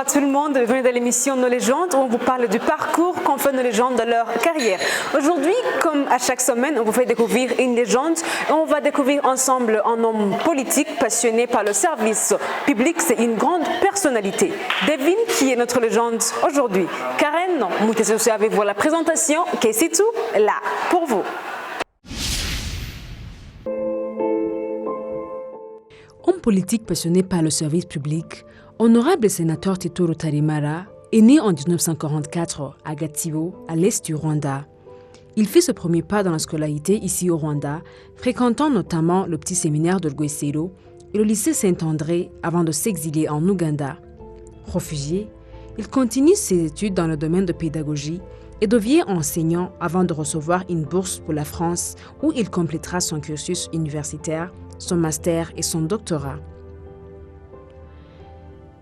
à tout le monde, bienvenue dans l'émission Nos légendes où on vous parle du parcours qu'ont fait nos légendes dans leur carrière. Aujourd'hui, comme à chaque semaine, on vous fait découvrir une légende et on va découvrir ensemble un homme politique passionné par le service public. C'est une grande personnalité. Devine qui est notre légende aujourd'hui. Karen, montez aussi avec vous la présentation. Qu'est-ce tout là pour vous? Homme politique passionné par le service public, honorable sénateur Tito Rutaremara est né en 1944 à Gatsibo, à l'est du Rwanda. Il fait ce premier pas dans la scolarité ici au Rwanda, fréquentant notamment le petit séminaire de Rwesero et le lycée Saint-André avant de s'exiler en Ouganda. Réfugié, il continue ses études dans le domaine de pédagogie et devient enseignant avant de recevoir une bourse pour la France où il complétera son cursus universitaire, son master et son doctorat.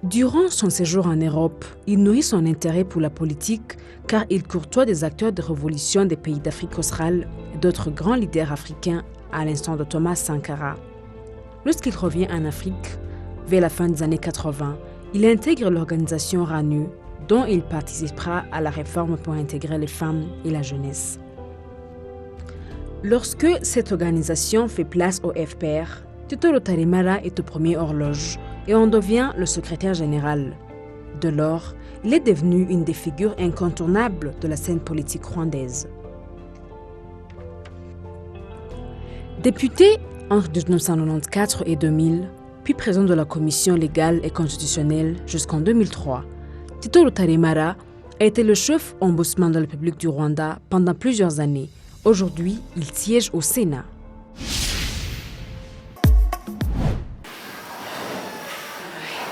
Durant son séjour en Europe, il nourrit son intérêt pour la politique car il courtoie des acteurs de révolution des pays d'Afrique australe et d'autres grands leaders africains à l'instar de Thomas Sankara. Lorsqu'il revient en Afrique, vers la fin des années 80, il intègre l'organisation RANU, dont il participera à la réforme pour intégrer les femmes et la jeunesse. Lorsque cette organisation fait place au FPR, Tito Rutaremara est au premier horloge et en devient le secrétaire général. De lors, il est devenu une des figures incontournables de la scène politique rwandaise. Député entre 1994 et 2000, puis président de la Commission légale et constitutionnelle jusqu'en 2003, Tito Rutaremara a été le chef ombudsman de la République du Rwanda pendant plusieurs années. Aujourd'hui, il siège au Sénat.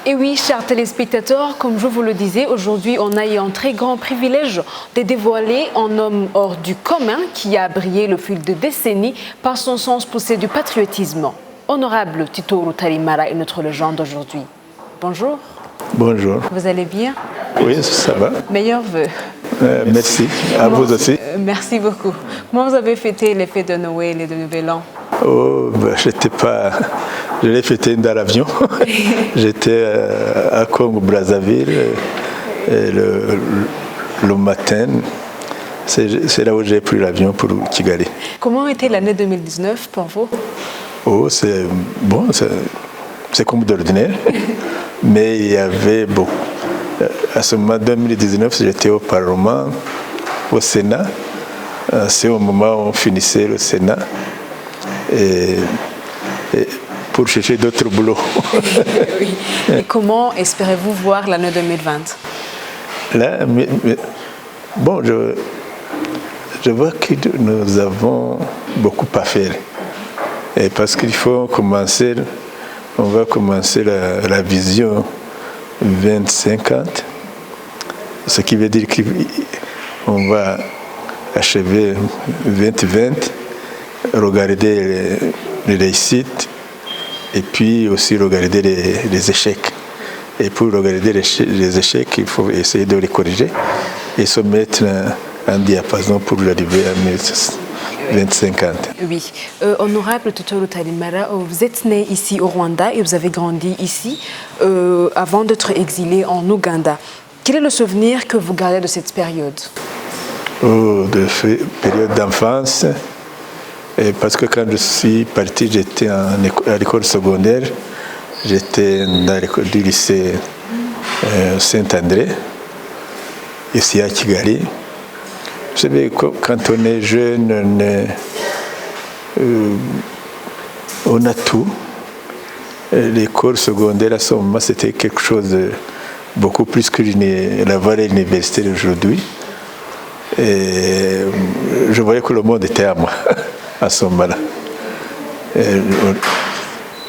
Et oui, chers téléspectateurs, comme je vous le disais, aujourd'hui, on a eu un très grand privilège de dévoiler un homme hors du commun qui a brillé le fil de décennies par son sens poussé du patriotisme. Honorable Tito Rutaremara est notre légende aujourd'hui. Bonjour. Bonjour. Vous allez bien? Oui, ça va. Meilleurs vœux. Merci. À vous aussi. Merci beaucoup. Comment vous avez fêté les fêtes de Noël et de Nouvel An? Oh, je l'ai fêté dans l'avion. J'étais à Congo-Brazzaville le matin. C'est là où j'ai pris l'avion pour Kigali. Comment était l'année 2019 pour vous? Oh, c'est bon, c'est comme d'ordinaire. Mais il y avait beaucoup. À ce moment 2019, j'étais au Parlement, au Sénat. C'est au moment où on finissait le Sénat. Et pour chercher d'autres boulots. Oui. Et comment espérez-vous voir l'année 2020? Là, bon, je vois que nous avons beaucoup à faire. Et parce qu'il faut commencer, on va commencer la vision 2050, ce qui veut dire qu'on va achever 2020, regarder les réussites et puis aussi regarder les échecs. Et pour regarder les échecs, il faut essayer de les corriger et se mettre en diapason pour l'arrivée à 2050. Oui. Honorable Tito Rutaremara, vous êtes né ici au Rwanda et vous avez grandi ici avant d'être exilé en Ouganda. Quel est le souvenir que vous gardez de cette période? De période d'enfance. Et parce que quand je suis parti, j'étais à l'école secondaire. J'étais dans l'école du lycée Saint-André, ici à Kigali. Vous savez, quand on est jeune, on a tout. L'école secondaire, à ce moment, c'était quelque chose de beaucoup plus que la valeur universitaire aujourd'hui. Et je voyais que le monde était à moi à ce moment-là.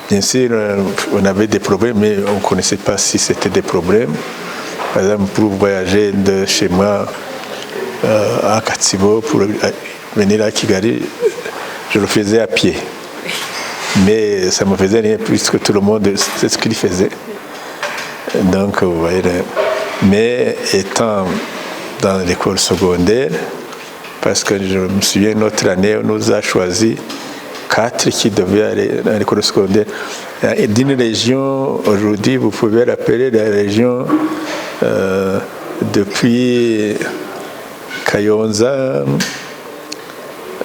Bien sûr, on avait des problèmes, mais on ne connaissait pas si c'était des problèmes. Par exemple, pour voyager de chez moi à Gatsibo pour venir à Kigali, je le faisais à pied. Mais ça ne me faisait rien puisque tout le monde sait ce qu'il faisait. Donc, vous voyez, mais étant dans l'école secondaire, parce que je me souviens, notre année, on nous a choisi 4 qui devaient aller dans l'école secondaire. D'une région, aujourd'hui, vous pouvez l'appeler la région depuis Kayonza,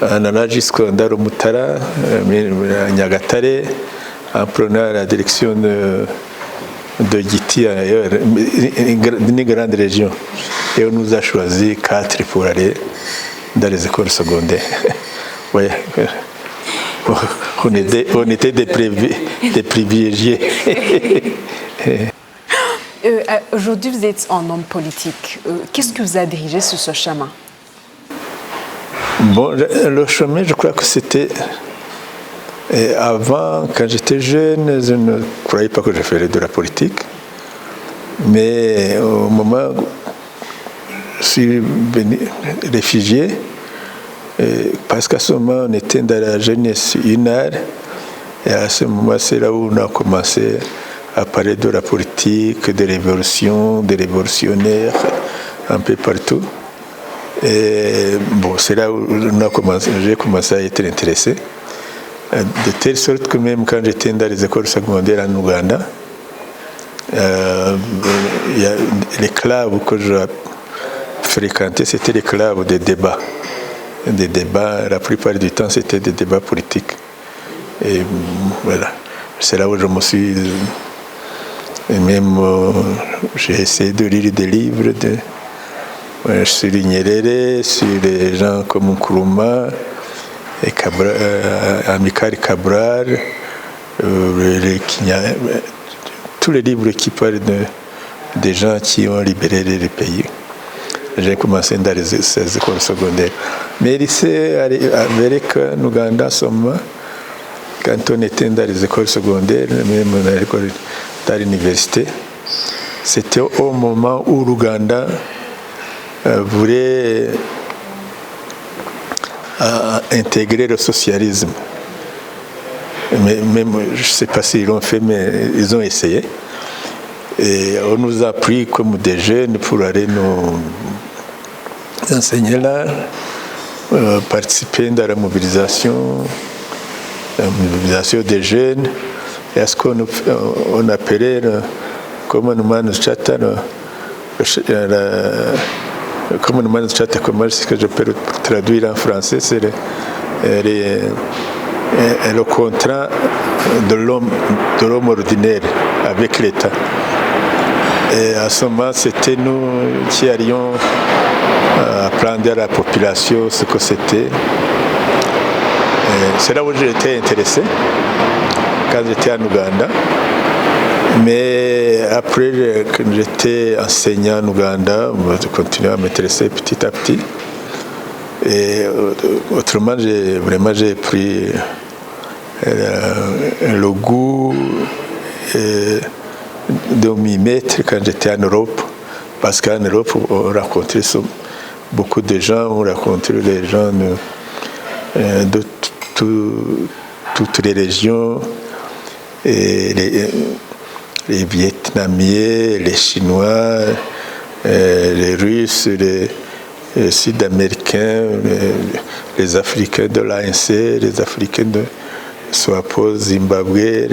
en allant jusqu'à Ndarumutara, Nyagatare, en prenant la direction de Giti ailleurs, une grande région. Et on nous a choisi 4 pour aller dans les écoles secondaires. Ouais. On était des privilégiés. Aujourd'hui, vous êtes un homme politique. Qu'est-ce que vous a dirigé sur ce chemin? Bon, le chemin, je crois que c'était... avant, quand j'étais jeune, je ne croyais pas que je ferais de la politique. Mais au moment où je suis réfugié, parce qu'à ce moment, on était dans la jeunesse UNAR, et à ce moment, c'est là où on a commencé à parler de la politique, des révolutions, des révolutionnaires, un peu partout. Et bon, c'est là où j'ai commencé à être intéressé. De telle sorte que même quand j'étais dans les écoles secondaires en Ouganda, les clubs que je fréquentais, c'était les clubs de débat. Des débats, la plupart du temps, c'était des débats politiques. Et voilà, c'est là où je me suis... Et même, j'ai essayé de lire des livres sur Nyerere, sur les gens comme Nkrumah, et Amilcar Cabral, tous les livres qui parlent des gens qui ont libéré le pays. J'ai commencé dans ces écoles secondaires. Mais lycée, avec Ouganda, quand on était dans les écoles secondaires, même dans l'université, c'était au moment où l'Ouganda voulait intégrer le socialisme. Mais même, je ne sais pas s'ils l'ont fait, mais ils ont essayé. Et on nous a pris comme des jeunes pour aller nous enseigner là, participer dans la mobilisation des jeunes. Et à ce qu'on appelait comment est-ce que je peux traduire en français, c'est le contrat de l'homme ordinaire avec l'État. Et à ce moment, c'était nous qui allions apprendre à la population ce que c'était. C'est là où j'ai été intéressé, quand j'étais en Ouganda. Mais après, quand j'étais enseignant en Ouganda, je continuais à m'intéresser petit à petit. Et autrement, j'ai pris le goût de m'y mettre quand j'étais en Europe. Parce qu'en Europe, on rencontrait beaucoup de gens, on rencontrait les gens de toutes les régions, et les Vietnamiens, les Chinois, les Russes, les Sud-Américains, les Africains de l'ANC, les Africains de SWAPO, Zimbabwe,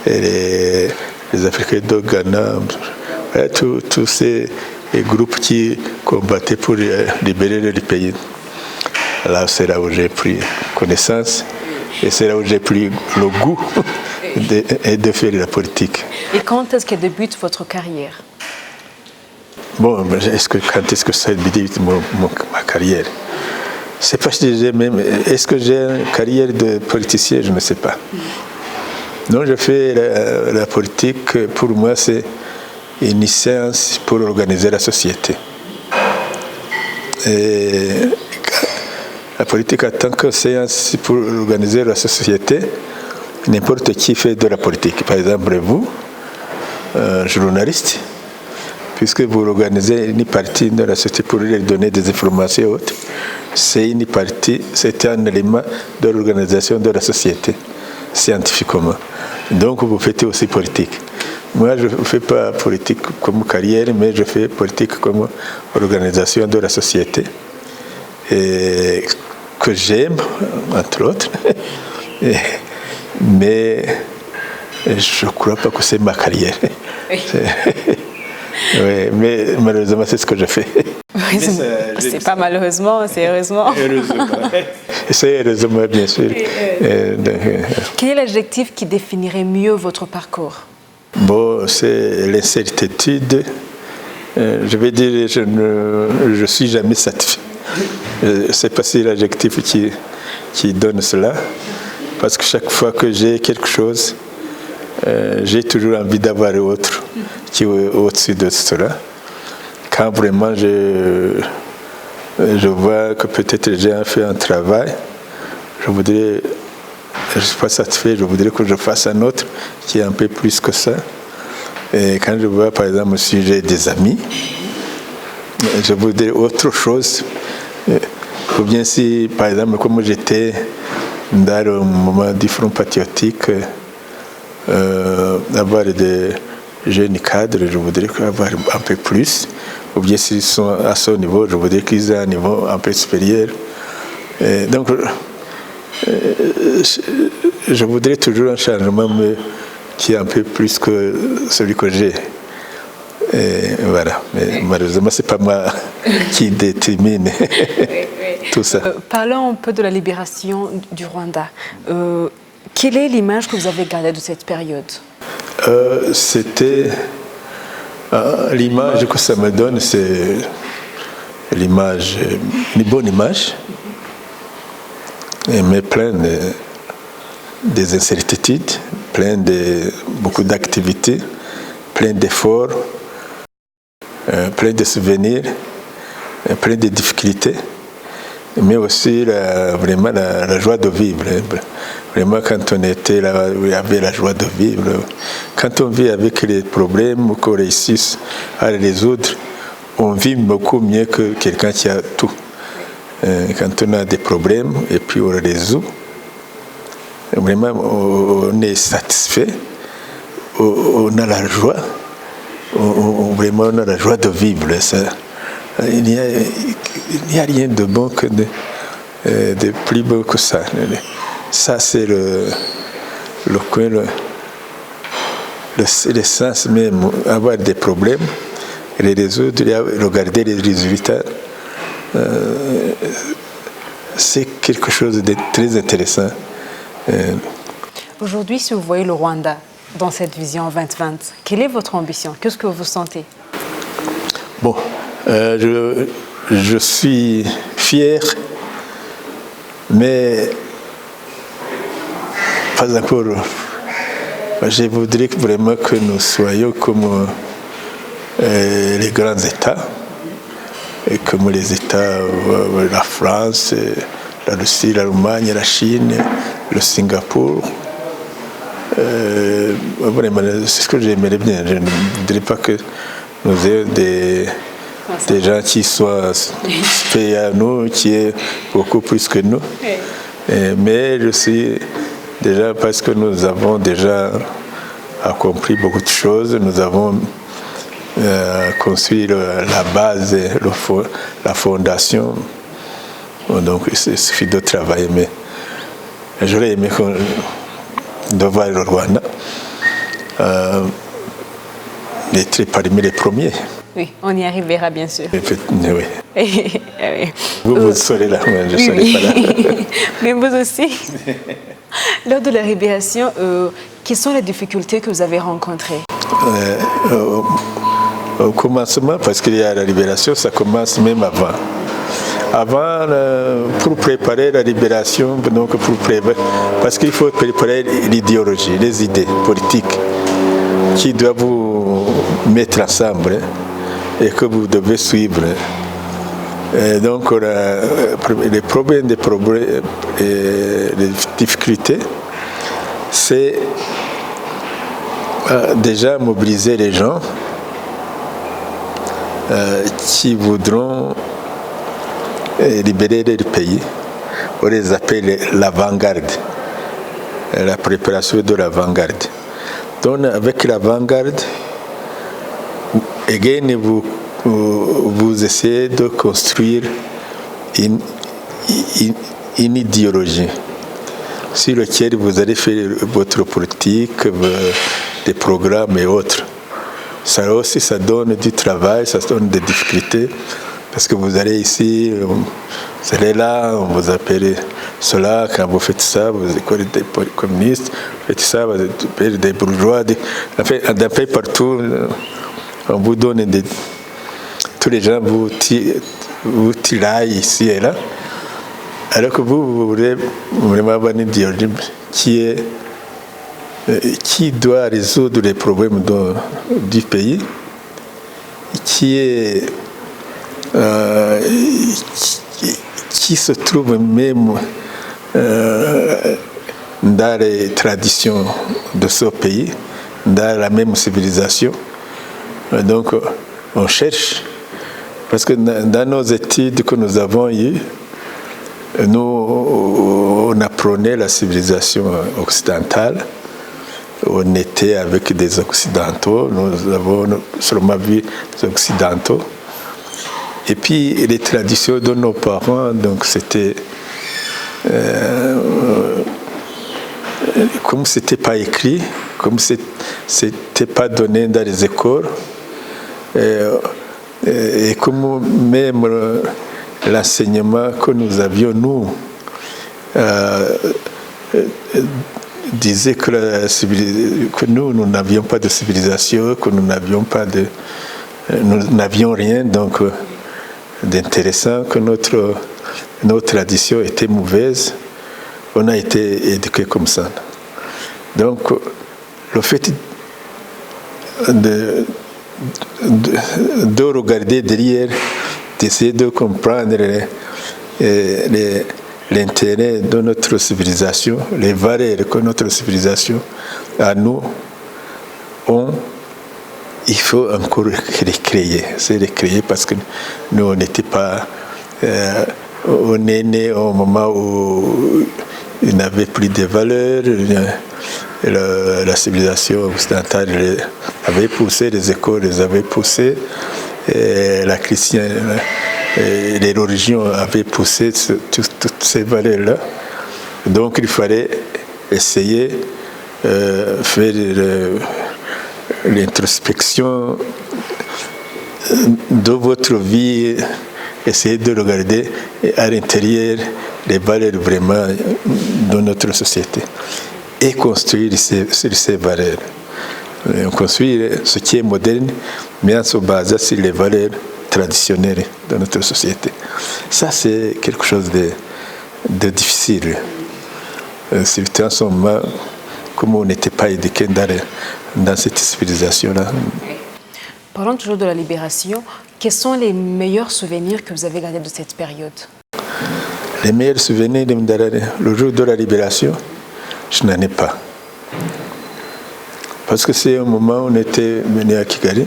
les Africains de Ghana, tous ces groupes qui combattaient pour libérer le pays. Là, c'est là où j'ai pris connaissance et c'est là où j'ai pris le goût de faire la politique. Et quand est-ce que débute votre carrière? Bon, quand est-ce que ça débute ma carrière? C'est pas si j'ai même. Est-ce que j'ai une carrière de politicien? Je ne sais pas. Non, je fais la politique. Pour moi, c'est une séance pour organiser la société. Et la politique en tant que séance pour organiser la société, n'importe qui fait de la politique. Par exemple, vous, journaliste, puisque vous organisez une partie de la société pour leur donner des informations et autres, c'est un élément de l'organisation de la société, scientifiquement. Donc vous faites aussi politique. Moi, je ne fais pas politique comme carrière, mais je fais politique comme organisation de la société, et que j'aime, entre autres. Mais je ne crois pas que c'est ma carrière. Oui, mais malheureusement, c'est ce que je fais. Oui, c'est pas malheureusement, c'est heureusement. Heureusement. C'est heureusement, bien sûr. Quel est l'adjectif qui définirait mieux votre parcours? Bon, c'est l'incertitude. Je vais dire, je ne suis jamais satisfait. Je ne sais pas si l'adjectif qui donne cela, parce que chaque fois que j'ai quelque chose, j'ai toujours envie d'avoir autre qui est au-dessus de cela. Quand vraiment je vois que peut-être j'ai fait un travail, je ne suis pas satisfait, je voudrais que je fasse un autre qui est un peu plus que ça. Et quand je vois, par exemple, si j'ai des amis, je voudrais autre chose. Ou bien si, par exemple, comme j'étais dans le moment du Front patriotique, avoir des jeunes cadres, je voudrais avoir un peu plus. Ou bien s'ils sont à ce niveau, je voudrais qu'ils aient un niveau un peu supérieur. Et donc, je voudrais toujours un changement qui est un peu plus que celui que j'ai. Et voilà. Mais malheureusement, ce n'est pas moi qui détermine tout ça. Parlons un peu de la libération du Rwanda. Quelle est l'image que vous avez gardée de cette période? C'était l'image que ça me donne, c'est l'image, une bonne image, mais pleine des incertitudes, pleine de beaucoup d'activités, plein d'efforts, plein de souvenirs, plein de difficultés, mais aussi vraiment la joie de vivre. Vraiment, quand on était là, il y avait la joie de vivre. Quand on vit avec les problèmes, qu'on réussisse à les résoudre, on vit beaucoup mieux que quelqu'un qui a tout. Quand on a des problèmes et puis on les résout, vraiment, on est satisfait, on a la joie, vraiment, on a la joie de vivre. Ça, il n'y a rien de bon que de plus beau que ça. Ça, c'est le coin, le sens même, avoir des problèmes, les résoudre, regarder les résultats. C'est quelque chose de très intéressant. Aujourd'hui, si vous voyez le Rwanda dans cette vision 2020, quelle est votre ambition? Qu'est-ce que vous sentez? Bon, je suis fier, mais pas encore. Je voudrais vraiment que nous soyons comme les grands États, et comme les États, la France, la Russie, l'Allemagne, la Chine, le Singapour. Vraiment, c'est ce que j'aimerais bien. Je ne voudrais pas que nous ayons des gens qui soient faits à nous, qui est beaucoup plus que nous. Mais je suis déjà, parce que nous avons déjà accompli beaucoup de choses, nous avons construit la base, la fondation. Donc il suffit de travailler. Mais j'aurais aimé de voir le Rwanda être parmi les premiers. Oui, on y arrivera bien sûr. Oui. Vous serez là, moi je ne serai pas là. Mais vous aussi. Lors de la libération, quelles sont les difficultés que vous avez rencontrées? Au commencement, parce qu'il y a la libération, ça commence même avant. Avant, pour préparer la libération, donc parce qu'il faut préparer l'idéologie, les idées politiques qui doivent vous mettre ensemble et que vous devez suivre. Et donc, les problèmes et les difficultés, c'est déjà mobiliser les gens qui voudront libérer le pays. On les appelle l'avant-garde, la préparation de l'avant-garde. Donc, avec l'avant-garde, vous essayez de construire une idéologie sur laquelle vous allez faire votre politique, des programmes et autres. ça aussi, ça donne du travail, ça donne des difficultés. Parce que vous allez ici, vous allez là, on vous appelle cela, quand vous faites ça, vous êtes des communistes, vous faites ça, vous êtes des bourgeois. D'un peu partout, on vous donne des... Tous les gens vous tiraillent ici et là. Alors que vous voulez vraiment avoir une idéologie qui doit résoudre les problèmes du pays, qui se trouve même dans les traditions de ce pays, dans la même civilisation. Donc, on cherche, parce que dans nos études que nous avons eues, on apprenait la civilisation occidentale. On était avec des Occidentaux, nous avons seulement vu des Occidentaux. Et puis les traditions de nos parents, donc c'était comme c'était pas écrit, comme c'était pas donné dans les écoles, et comme même l'enseignement que nous avions, nous, disait que nous n'avions pas de civilisation, que nous n'avions rien donc d'intéressant, que nos traditions étaient mauvaises. On a été éduqués comme ça. Donc, le fait de regarder derrière, d'essayer de comprendre l'intérêt de notre civilisation, les valeurs que notre civilisation a nous il faut encore recréer. C'est recréer parce que nous, on n'était pas... on est né au moment où il n'avait plus de valeurs. La civilisation occidentale avait poussé, les écoles les avaient poussées, la chrétienne, les religions avaient poussé toutes ces valeurs-là. Donc il fallait essayer de faire l'introspection de votre vie, essayer de regarder à l'intérieur les valeurs vraiment de notre société et construire sur ces valeurs. Construire ce qui est moderne, mais en se basant sur les valeurs traditionnelles de notre société. Ça, c'est quelque chose de difficile. Surtout en ce moment, comme on n'était pas éduqué dans cette civilisation-là. Parlons toujours de la libération. Quels sont les meilleurs souvenirs que vous avez gardés de cette période? Les meilleurs souvenirs, le jour de la libération, je n'en ai pas. Parce que c'est un moment où on était venu à Kigali.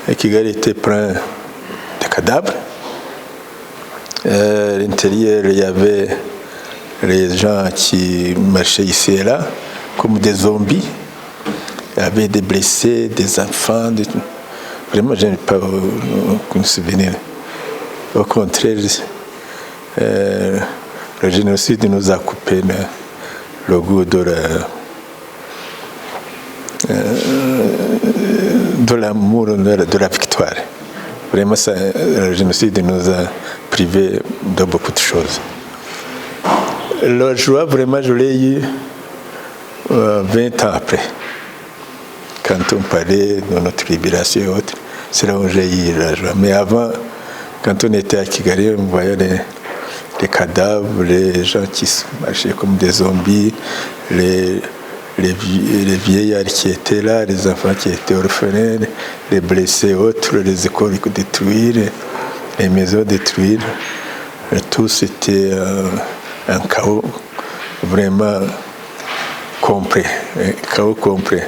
Et Kigali était plein de cadavres. À l'intérieur, il y avait les gens qui marchaient ici et là, comme des zombies. Il y avait des blessés, des enfants. Vraiment, je n'ai pas aucun souvenir. Au contraire, le génocide nous a coupé le goût de l'amour, de la victoire. Vraiment, le génocide nous a privés de beaucoup de choses. La joie, vraiment, je l'ai eu 20 ans après. Quand on parlait de notre libération et autres, c'est là où j'ai eu la joie. Mais avant, quand on était à Kigali, on voyait les cadavres, les gens qui marchaient comme des zombies, les vieillards qui étaient là, les enfants qui étaient orphelins, les blessés autres, les écoles détruites, les maisons détruites. Tout c'était un chaos vraiment complet, un chaos complet.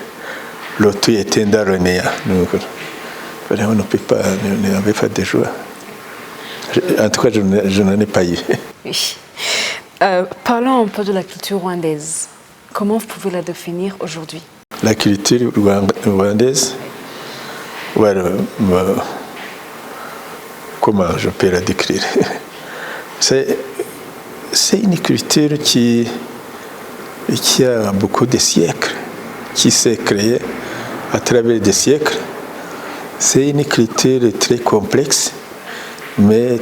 Le tout était dans le néant. On n'avait pas de joie. En tout cas, je n'en ai pas eu. Oui. Parlons un peu de la culture rwandaise. Comment vous pouvez la définir aujourd'hui? La culture rwandaise, comment je peux la décrire? C'est une culture qui a beaucoup de siècles, qui s'est créée à travers des siècles. C'est une écriture très complexe, mais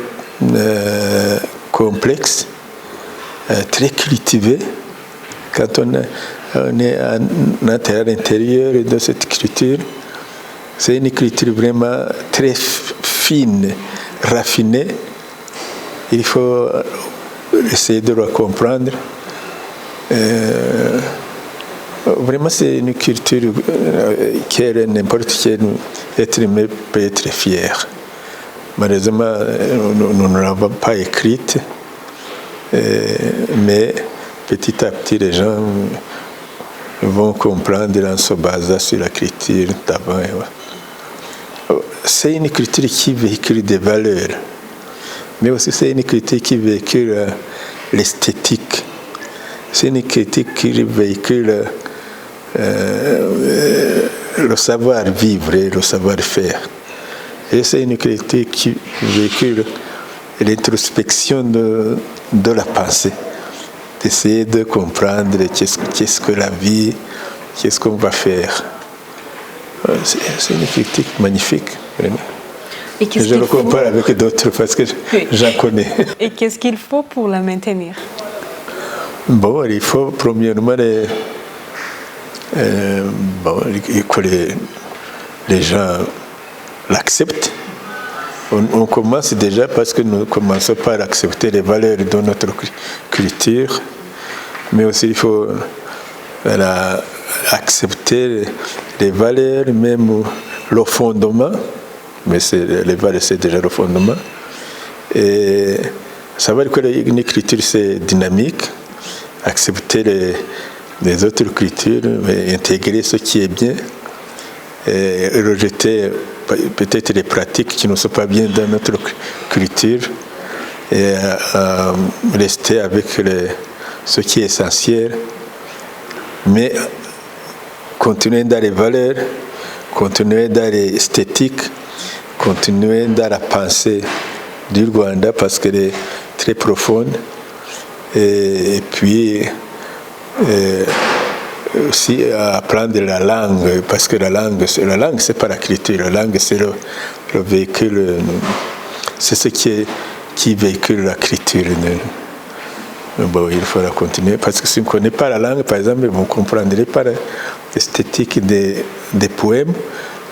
complexe, très cultivée. Quand on est à l'intérieur de cette écriture, c'est une écriture vraiment très fine, raffinée. Il faut essayer de la comprendre. Vraiment, c'est une culture que n'importe quel être humain peut être fier. Malheureusement, nous ne l'avons pas écrite, mais petit à petit, les gens vont comprendre en se basant sur l'écriture d'avant. C'est une écriture qui véhicule des valeurs, mais aussi c'est une écriture qui véhicule l'esthétique. C'est une écriture qui véhicule le savoir-vivre et le savoir-faire. Et c'est une écriture qui véhicule l'introspection de la pensée, d'essayer de comprendre qu'est-ce que la vie, qu'est-ce qu'on va faire. C'est une écriture magnifique, vraiment. Et je le compare avec d'autres parce que j'en connais. Et qu'est-ce qu'il faut pour la maintenir? Bon, il faut premièrement que les gens l'acceptent. On commence déjà parce que nous commençons par accepter les valeurs de notre culture, mais aussi il faut accepter les valeurs, même le fondement, mais les valeurs c'est déjà le fondement. Et savoir que une écriture c'est dynamique, accepter les autres cultures, mais intégrer ce qui est bien, et rejeter peut-être les pratiques qui ne sont pas bien dans notre culture, et rester avec ce qui est essentiel, mais continuer dans les valeurs, continuer dans l'esthétique, continuer dans la pensée du Rwanda parce qu'elle est très profonde, et puis aussi apprendre la langue, parce que la langue c'est pas la culture, la langue c'est le véhicule, c'est ce qui véhicule la culture. Bon, il faudra continuer, parce que si on ne connaît pas la langue, par exemple, vous ne comprendrez pas l'esthétique des poèmes.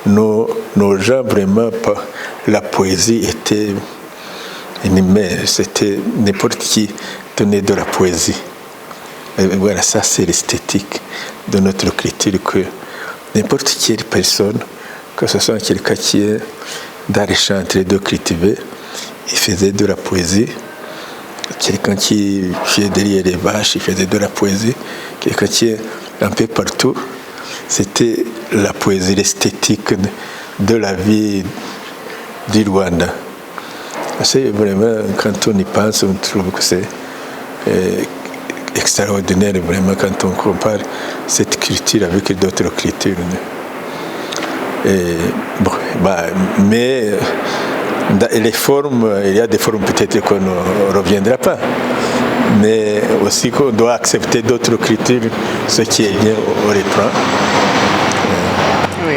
Nos gens, vraiment, la poésie était inimaginable, c'était n'importe qui donnait de la poésie. Et voilà, ça c'est l'esthétique de notre culture, que n'importe quelle personne, que ce soit quelqu'un qui est dans les champs en train de cultiver, il faisait de la poésie. Quelqu'un qui est derrière les vaches, il faisait de la poésie. Quelqu'un qui est un peu partout, c'était la poésie, l'esthétique de la vie du Rwanda. C'est vraiment, quand on y pense, on trouve que c'est extraordinaire, vraiment, quand on compare cette culture avec d'autres cultures. Mais les formes, il y a des formes peut-être qu'on ne reviendra pas, mais aussi qu'on doit accepter d'autres cultures, ce qui est bien, on reprend. Oui.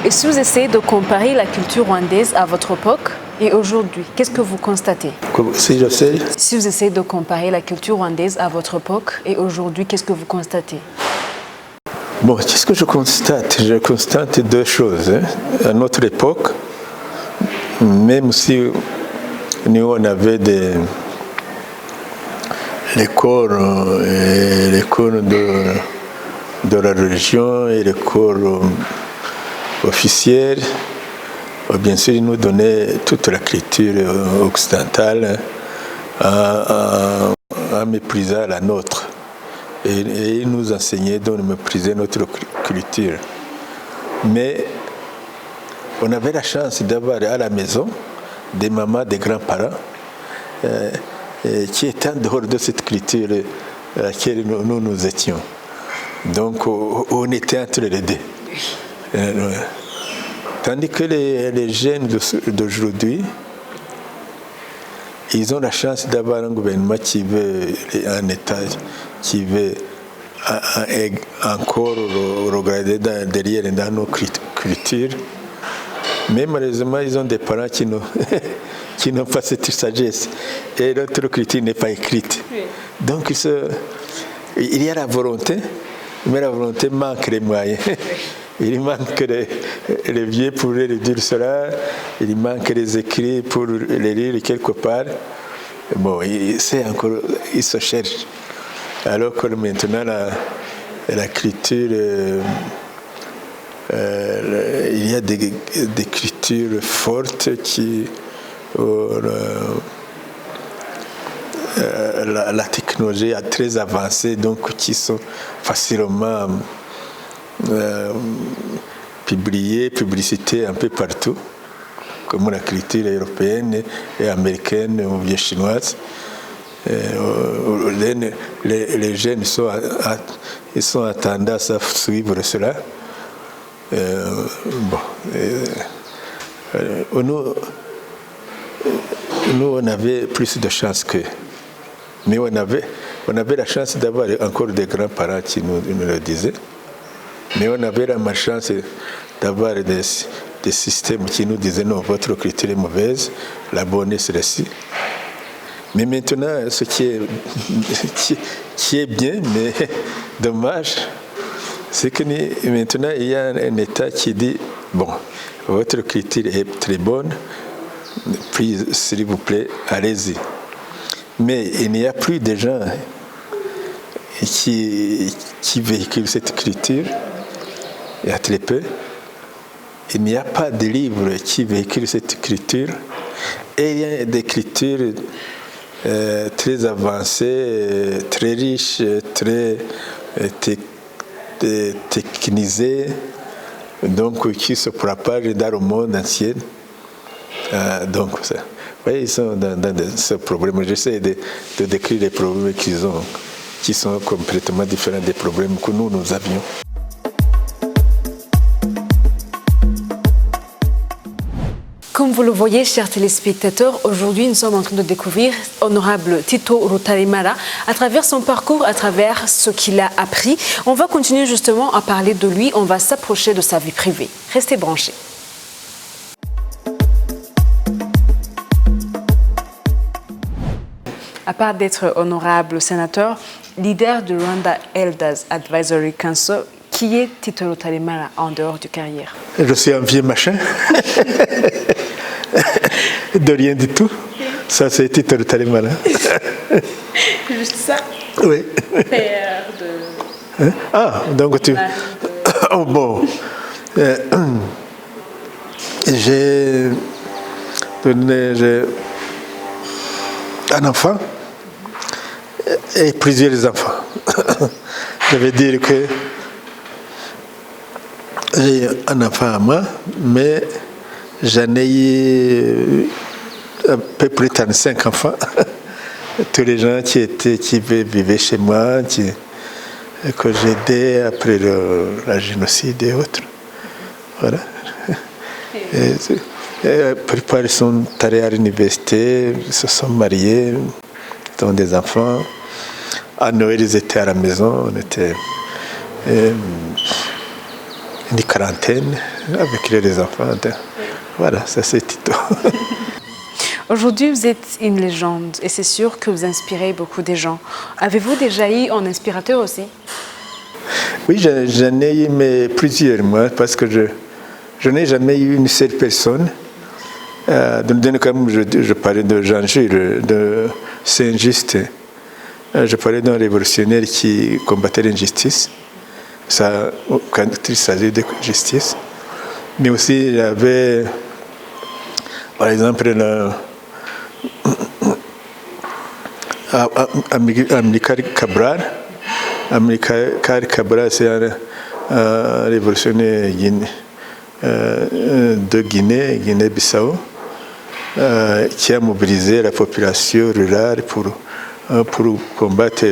Et si vous essayez de comparer la culture rwandaise à votre époque et aujourd'hui, qu'est-ce que vous constatez? Si j'essaie? Si vous essayez de comparer la culture rwandaise à votre époque et aujourd'hui, qu'est-ce que vous constatez? Bon, qu'est-ce que je constate? Je constate deux choses. À notre époque, même si nous on avait les corps de la religion et les corps officiels, bien sûr ils nous donnaient toute la culture occidentale en méprisant la nôtre, et ils nous enseignaient de mépriser notre culture. Mais on avait la chance d'avoir à la maison des mamans, des grands-parents qui étaient en dehors de cette culture à laquelle nous étions. Donc on était entre les deux. Tandis que les jeunes d'aujourd'hui, ils ont la chance d'avoir un gouvernement qui veut un État qui veut encore regardé derrière dans nos cultures. Mais malheureusement, ils ont des parents qui n'ont pas cette sagesse. Et notre culture n'est pas écrite. Oui. Donc, il y a la volonté, mais la volonté manque les moyens. Il manque les vieux pour réduire cela, il manque les écrits pour les lire quelque part. Bon, c'est encore, ils se cherchent. Alors que maintenant, la culture, il y a des cultures fortes qui, la technologie est très avancée, donc qui sont facilement publicités un peu partout, comme la culture européenne et américaine ou bien chinoise. Les jeunes ils sont à tendance à suivre cela. Nous, on avait plus de chance qu'eux. Mais on avait la chance d'avoir encore des grands-parents qui nous le disaient. Mais on avait la malchance d'avoir des systèmes qui nous disaient non, votre culture est mauvaise, la bonne est celle-ci. Mais maintenant, ce qui est bien, mais dommage, c'est que maintenant, il y a un État qui dit, bon, votre culture est très bonne, puis, s'il vous plaît, allez-y. Mais il n'y a plus de gens qui véhiculent cette culture, il y a très peu. Il n'y a pas de livres qui véhiculent cette culture, et il y a des cultures très avancées, très riches, très technisées, donc qui se propagent dans le monde entier. Donc, ça. Oui, ils sont dans ce problème. J'essaie de décrire les problèmes qu'ils ont, qui sont complètement différents des problèmes que nous avions. Comme vous le voyez, chers téléspectateurs, aujourd'hui nous sommes en train de découvrir Honorable Tito Rutarimara à travers son parcours, à travers ce qu'il a appris. On va continuer justement à parler de lui, on va s'approcher de sa vie privée. Restez branchés. À part d'être honorable sénateur, leader du Rwanda Elders Advisory Council, qui est Tito Rutarimara en dehors de carrière? Je suis un vieux machin. De rien du tout. Ça, c'est Tito Rutarimara. Juste ça? Oui. Père de... Hein? Ah, donc tu... Oh bon. J'ai un enfant et plusieurs enfants. Je veux dire que j'ai un enfant à moi, mais j'en ai eu à peu près 35 enfants. Tous les gens qui vivaient chez moi, que j'aidais après la génocide et autres. Voilà. La plupart ils sont allés à l'université, ils se sont mariés, ils ont des enfants. À Noël, ils étaient à la maison, on était une quarantaine avec les enfants. Voilà, ça c'est Tito. Aujourd'hui, vous êtes une légende et c'est sûr que vous inspirez beaucoup de gens. Avez-vous déjà eu un inspirateur aussi? Oui, j'en ai eu mais plusieurs, moi, parce que je n'ai jamais eu une seule personne. Comme je parlais de Jean-Jules, de Saint-Just, je parlais d'un révolutionnaire qui combattait l'injustice, ça, quand il s'agit de justice. Mais aussi, il y avait, par exemple, Amilcar Cabral. Amilcar Cabral, c'est un révolutionnaire de Guinée-Bissau, qui a mobilisé la population rurale pour combattre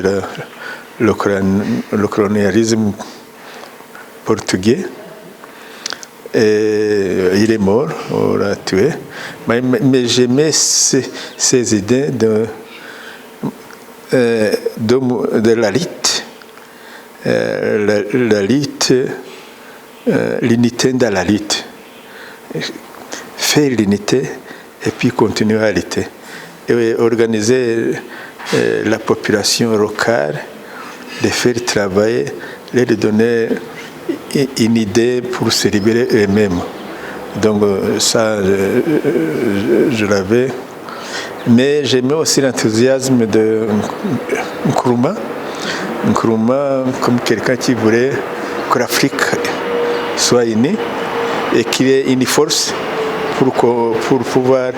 le colonialisme portugais. Et il est mort, on l'a tué. Mais j'aimais ces idées de la lutte la lutte, l'unité dans la lutte. Faire l'unité et puis continuer à lutter. Et organiser la population locale, de faire travailler, de donner une idée pour se libérer eux-mêmes. Donc ça, je l'avais. Mais j'aimais aussi l'enthousiasme de Nkrumah. Nkrumah comme quelqu'un qui voulait que l'Afrique soit unie et qu'il y ait une force pour pouvoir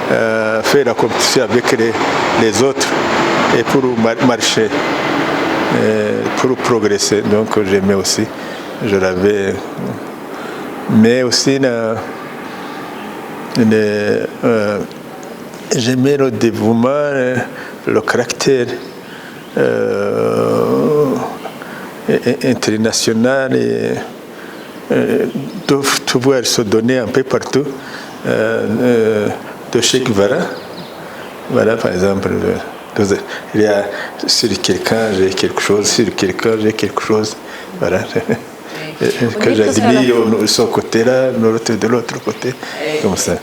faire la compétition avec les autres et pour marcher, pour progresser. Donc j'aimais aussi, je l'avais. Mais aussi j'aimais le dévouement, le caractère international et de pouvoir se donner un peu partout de Che Guevara. Voilà, par exemple, il y a sur quelqu'un j'ai quelque chose, sur quelqu'un j'ai quelque chose. Voilà. Que j'admire son côté-là, l'autre de l'autre côté, comme ça.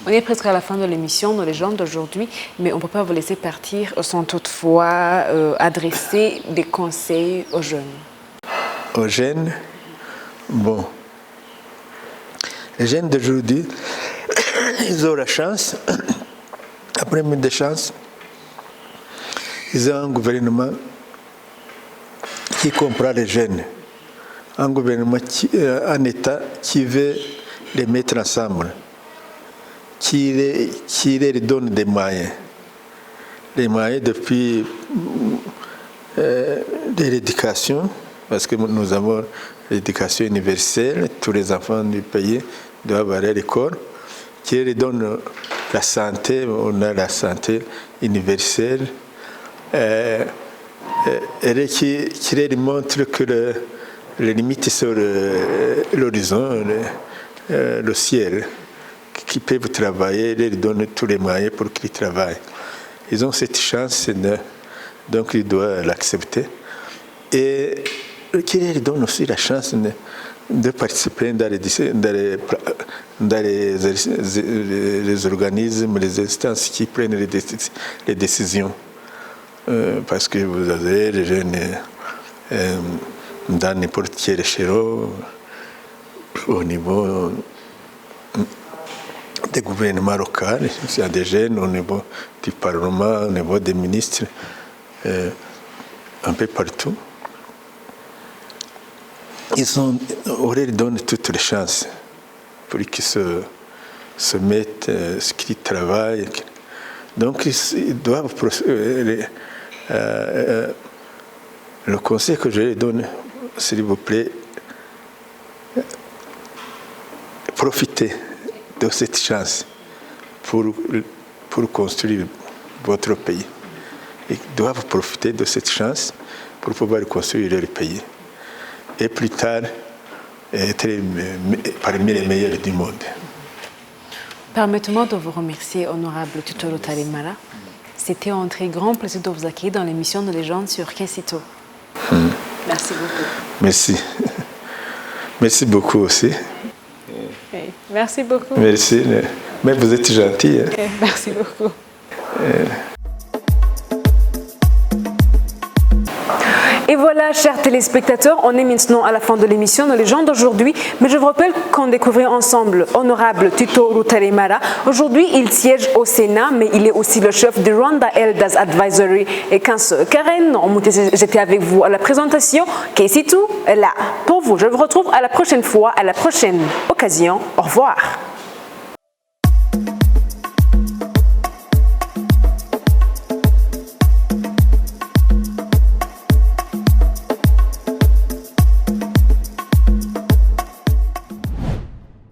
On est presque à la fin de l'émission, nos légendes d'aujourd'hui, mais on ne peut pas vous laisser partir sans toutefois adresser des conseils aux jeunes. Aux jeunes, bon, les jeunes d'aujourd'hui, ils ont la chance, la première des chances, ils ont un gouvernement qui comprend les jeunes. Un gouvernement, un État qui veut les mettre ensemble, qui les donne des moyens. Les moyens depuis l'éducation, parce que nous avons l'éducation universelle, tous les enfants du pays doivent aller à l'école, qui les donne la santé, on a la santé universelle, et qui les montre que les limites sur l'horizon, le ciel, qui peuvent travailler, ils donnent tous les moyens pour qu'ils travaillent. Ils ont cette chance, donc ils doivent l'accepter. Et qui leur donne aussi la chance de participer dans les organismes, les instances qui prennent les décisions. Parce que vous avez les jeunes dans n'importe quel échelon, au niveau des gouvernements locaux, il y a des jeunes au niveau du Parlement, au niveau des ministres, un peu partout. On leur donne toutes les chances pour qu'ils se mettent, qu'ils travaillent. Donc ils doivent le conseil que je leur donne, s'il vous plaît, profitez de cette chance pour construire votre pays. Ils doivent profiter de cette chance pour pouvoir construire leur pays. Et plus tard, être parmi les meilleurs du monde. Permettez-moi de vous remercier, honorable Tuto Rutarimara. C'était un très grand plaisir de vous accueillir dans l'émission de Légendes sur Kessito. Merci beaucoup. Merci. Merci beaucoup aussi. Merci beaucoup. Merci. Mais vous êtes gentil. Hein? Merci beaucoup. Et voilà, chers téléspectateurs, on est maintenant à la fin de l'émission de Légendes d'aujourd'hui, mais je vous rappelle qu'on découvrait ensemble honorable Tuto Rutarimara. Aujourd'hui, il siège au Sénat, mais il est aussi le chef du Rwanda Elders Advisory et Council. Karen, j'étais avec vous à la présentation. Kessitu est là pour vous. Je vous retrouve à la prochaine fois, à la prochaine occasion. Au revoir.